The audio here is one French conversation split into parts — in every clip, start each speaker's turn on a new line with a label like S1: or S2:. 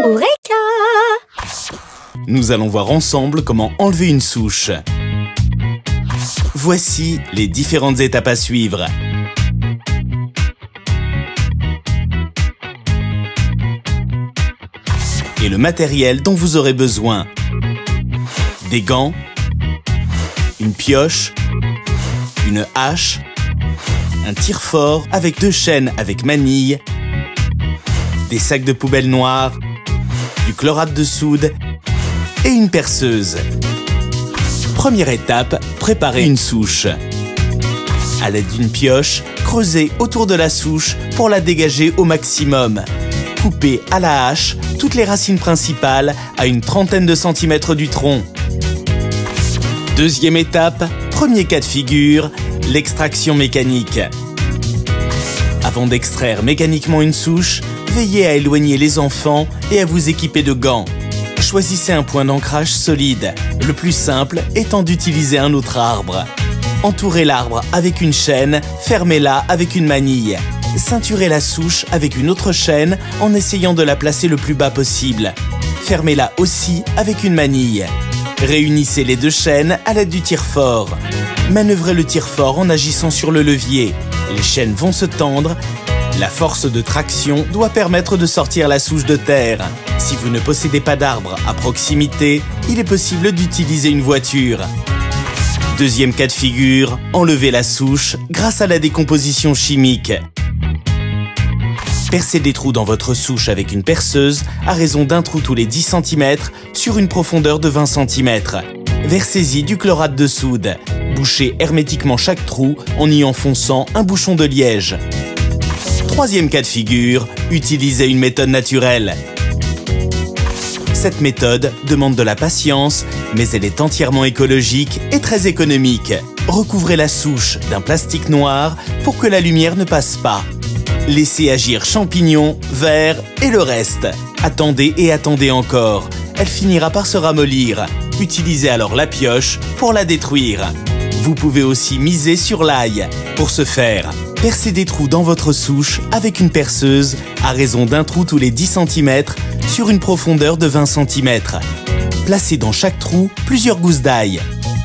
S1: Eureka!
S2: Nous allons voir ensemble comment enlever une souche. Voici les différentes étapes à suivre. Et le matériel dont vous aurez besoin. Des gants, une pioche, une hache, un tire-fort avec 2 chaînes avec manille, des sacs de poubelle noirs, du chlorate de soude et une perceuse. Première étape, préparer une souche. À l'aide d'une pioche, creusez autour de la souche pour la dégager au maximum. Coupez à la hache toutes les racines principales à une trentaine de centimètres du tronc. Deuxième étape, premier cas de figure, l'extraction mécanique. Avant d'extraire mécaniquement une souche, veillez à éloigner les enfants et à vous équiper de gants. Choisissez un point d'ancrage solide, le plus simple étant d'utiliser un autre arbre. Entourez l'arbre avec une chaîne, fermez-la avec une manille. Ceinturez la souche avec une autre chaîne en essayant de la placer le plus bas possible. Fermez-la aussi avec une manille. Réunissez les 2 chaînes à l'aide du tire-fort. Manœuvrez le tire-fort en agissant sur le levier. Les chaînes vont se tendre. La force de traction doit permettre de sortir la souche de terre. Si vous ne possédez pas d'arbre à proximité, il est possible d'utiliser une voiture. Deuxième cas de figure, enlevez la souche grâce à la décomposition chimique. Percez des trous dans votre souche avec une perceuse à raison d'un trou tous les 10 cm sur une profondeur de 20 cm. Versez-y du chlorate de soude. Bouchez hermétiquement chaque trou en y enfonçant un bouchon de liège. Troisième cas de figure, utilisez une méthode naturelle. Cette méthode demande de la patience, mais elle est entièrement écologique et très économique. Recouvrez la souche d'un plastique noir pour que la lumière ne passe pas. Laissez agir champignons, vers et le reste. Attendez et attendez encore. Elle finira par se ramollir. Utilisez alors la pioche pour la détruire. Vous pouvez aussi miser sur l'ail. Pour ce faire, percez des trous dans votre souche avec une perceuse à raison d'un trou tous les 10 cm sur une profondeur de 20 cm. Placez dans chaque trou plusieurs gousses d'ail.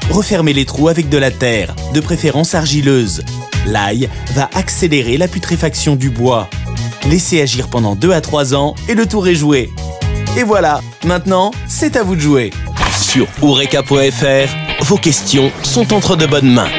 S2: Refermez les trous avec de la terre, de préférence argileuse. L'ail va accélérer la putréfaction du bois. Laissez agir pendant 2 à 3 ans et le tour est joué. Et voilà, maintenant, c'est à vous de jouer. Sur Eureka.fr, vos questions sont entre de bonnes mains.